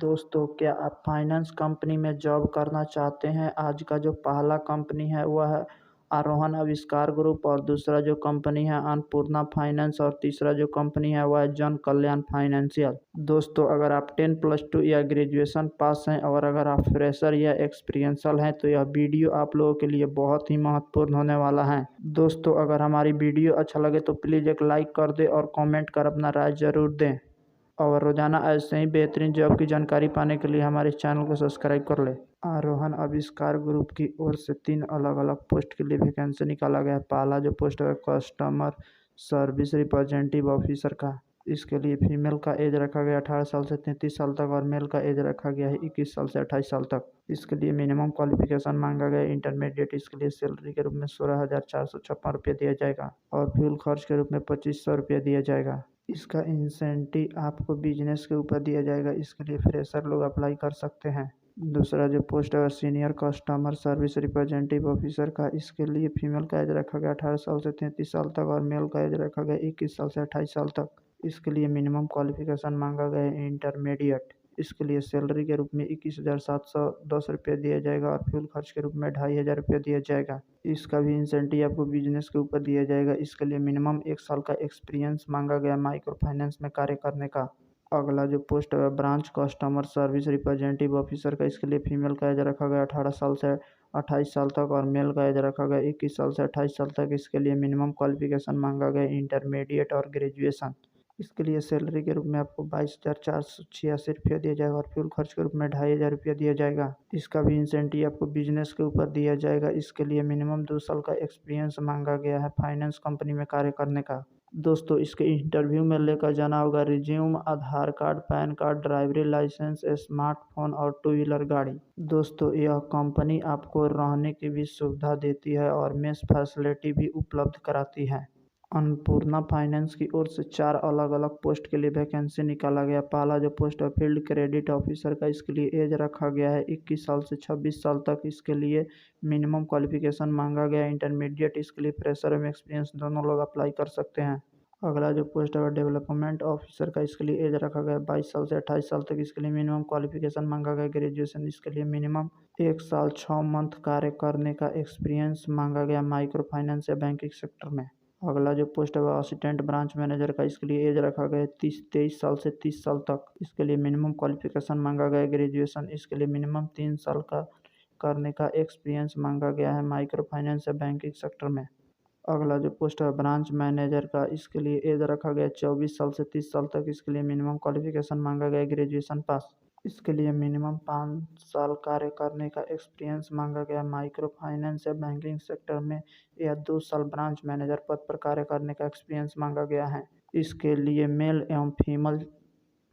दोस्तों, क्या आप फाइनेंस कंपनी में जॉब करना चाहते हैं? आज का जो पहला कंपनी है वह है आरोहण आविष्कार ग्रुप और दूसरा जो कंपनी है अन्नपूर्णा फाइनेंस और तीसरा जो कंपनी है वह है जन कल्याण फाइनेंशियल। दोस्तों, अगर आप 10+2 या ग्रेजुएशन पास हैं और अगर आप फ्रेशर या एक्सपीरियंसल हैं तो यह वीडियो आप लोगों के लिए बहुत ही महत्वपूर्ण होने वाला है। दोस्तों, अगर हमारी वीडियो अच्छा लगे तो प्लीज़ एक लाइक कर दें और कमेंट कर अपना राय ज़रूर दें। और रोजाना ऐसे ही बेहतरीन जॉब की जानकारी पाने के लिए हमारे चैनल को सब्सक्राइब कर ले। आरोहण आविष्कार ग्रुप की ओर से 3 अलग अलग पोस्ट के लिए वैकेंसी निकाला गया है। पहला जो पोस्ट है कस्टमर सर्विस रिप्रेजेंटेटिव ऑफिसर का। इसके लिए फीमेल का एज रखा गया 18 साल से 33 साल तक और मेल का एज रखा गया है 21 साल से 28 साल तक। इसके लिए मिनिमम क्वालिफिकेशन मांगा गया है इंटरमीडिएट। इसके लिए सैलरी के रूप में 16,456 रुपये दिया जाएगा और फ्यूल खर्च के रूप में 2500 रुपये दिया जाएगा। इसका इंसेंटिव आपको बिजनेस के ऊपर दिया जाएगा। इसके लिए फ्रेशर लोग अप्लाई कर सकते हैं। दूसरा जो पोस्ट है senior customer service representative officer का। इसके लिए फीमेल का एज रखा गया 18 साल से 33 साल तक और मेल का एज रखा गया 21 साल से 28 साल तक। इसके लिए मिनिमम क्वालिफिकेशन मांगा गया है इंटरमीडिएट। इसके लिए सैलरी के रूप में 21,710 रुपये दिया जाएगा और फ्यूल खर्च के रूप में 2,500 रुपये दिया जाएगा। इसका भी इंसेंटिव आपको बिजनेस के ऊपर दिया जाएगा। इसके लिए मिनिमम 1 साल का एक्सपीरियंस मांगा गया माइक्रो फाइनेंस में कार्य करने का। अगला जो पोस्ट है branch customer service representative officer का। इसके लिए फीमेल का एज रखा गया 18 साल से 28 साल तक और मेल का एज रखा गया 21 साल से 28 साल तक। इसके लिए मिनिमम क्वालिफिकेशन मांगा गया इंटरमीडिएट और ग्रेजुएशन। इसके लिए सैलरी के रूप में आपको 22,486 रुपया दिया जाएगा और फ्यूल खर्च के रूप में 2,500 रुपया दिया जाएगा। इसका भी इंसेंटिव आपको बिजनेस के ऊपर दिया जाएगा। इसके लिए मिनिमम 2 साल का एक्सपीरियंस मांगा गया है फाइनेंस कंपनी में कार्य करने का। दोस्तों, इसके इंटरव्यू में लेकर जाना होगा resume, Aadhaar card, PAN card, driving license, smartphone और 2 व्हीलर गाड़ी। दोस्तों, यह कंपनी आपको रहने की भी सुविधा देती है और मेस फैसिलिटी भी उपलब्ध कराती है। अन्नपूर्णा फाइनेंस की ओर से 4 अलग अलग पोस्ट के लिए वैकेंसी निकाला गया। पहला जो पोस्ट है फील्ड क्रेडिट ऑफिसर का। इसके लिए एज रखा गया है 21 साल से 26 साल तक। इसके लिए मिनिमम क्वालिफिकेशन मांगा गया है इंटरमीडिएट। इसके लिए फ्रेशर एवं एक्सपीरियंस दोनों लोग अप्लाई कर सकते हैं। अगला जो पोस्ट है डेवलपमेंट ऑफिसर का। इसके लिए एज रखा गया है 22 साल से 28 साल तक। इसके लिए मिनिमम क्वालिफिकेशन मांगा गया ग्रेजुएशन। इसके लिए मिनिमम 1 साल 6 मंथ कार्य करने का एक्सपीरियंस मांगा गया माइक्रो फाइनेंस या बैंकिंग सेक्टर में। अगला जो पोस्ट है असिस्टेंट ब्रांच मैनेजर का। इसके लिए एज रखा गया है 23 साल से 30 साल तक। इसके लिए मिनिमम क्वालिफिकेशन मांगा गया है ग्रेजुएशन। इसके लिए मिनिमम 3 साल का करने का एक्सपीरियंस मांगा गया है माइक्रो फाइनेंस या बैंकिंग सेक्टर में। अगला जो पोस्ट है ब्रांच मैनेजर का। इसके लिए एज रखा गया है 24 साल से 30 साल तक। इसके लिए मिनिमम क्वालिफिकेशन मांगा गया है ग्रेजुएशन पास। इसके लिए मिनिमम 5 साल कार्य करने का एक्सपीरियंस मांगा गया माइक्रो फाइनेंस या बैंकिंग सेक्टर में या 2 साल ब्रांच मैनेजर पद पर कार्य करने का एक्सपीरियंस मांगा गया है। इसके लिए मेल एवं फीमेल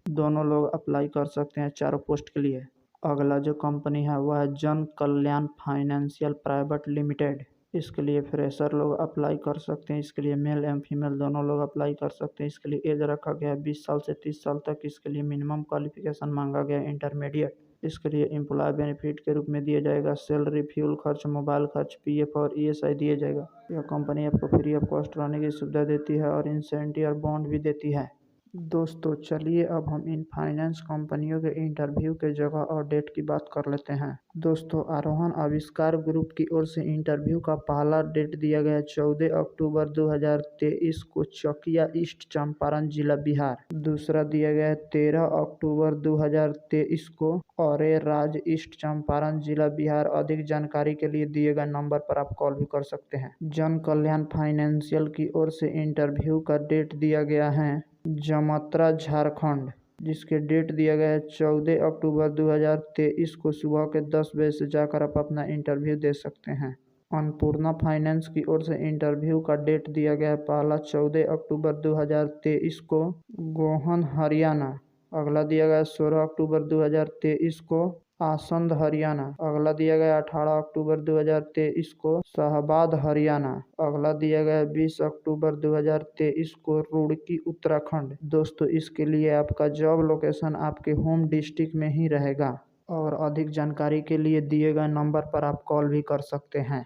दोनों लोग अप्लाई कर सकते हैं चारों पोस्ट के लिए। अगला जो कंपनी है वह है जन कल्याण फाइनेंशियल प्राइवेट लिमिटेड। इसके लिए फ्रेशर लोग अप्लाई कर सकते हैं। इसके लिए मेल एवं फीमेल दोनों लोग अप्लाई कर सकते हैं। इसके लिए एज रखा गया है 20 साल से 30 साल तक। इसके लिए मिनिमम क्वालिफिकेशन मांगा गया है इंटरमीडिएट। इसके लिए एम्प्लॉय बेनिफिट के रूप में दिया जाएगा सैलरी, फ्यूल खर्च, मोबाइल खर्च, पीएफ और ईएसआई दिया जाएगा। यह कंपनी आपको फ्री ऑफ कॉस्ट रहने की सुविधा देती है और इंसेंटिव और बॉन्ड भी देती है। दोस्तों, चलिए अब हम इन फाइनेंस कंपनियों के इंटरव्यू के जगह और डेट की बात कर लेते हैं। दोस्तों, आरोहण आविष्कार ग्रुप की ओर से इंटरव्यू का पहला डेट दिया गया है 14 अक्टूबर 2023 को चकिया ईस्ट चंपारण जिला बिहार। दूसरा दिया गया है 13 अक्टूबर 2023 को औरे राज ईस्ट चंपारण जिला बिहार। अधिक जानकारी के लिए दिए गए नंबर पर आप कॉल भी कर सकते हैं। जन कल्याण फाइनेंशियल की ओर से इंटरव्यू का डेट दिया गया है जमत्रा झारखंड, जिसके डेट दिया गया है 14 अक्टूबर 2023 को सुबह के 10 बजे से जाकर आप अपना इंटरव्यू दे सकते हैं। अन्नपूर्णा फाइनेंस की ओर से इंटरव्यू का डेट दिया गया है पहला 14 अक्टूबर 2023 को गोहन हरियाणा। अगला दिया गया है 16 अक्टूबर 2023 को आसंद हरियाणा। अगला दिया गया 18 अक्टूबर 2023 को शाहबाद हरियाणा। अगला दिया गया 20 अक्टूबर 2023 को रुड़की उत्तराखंड। दोस्तों, इसके लिए आपका जॉब लोकेशन आपके होम डिस्ट्रिक्ट में ही रहेगा और अधिक जानकारी के लिए दिए गए नंबर पर आप कॉल भी कर सकते हैं।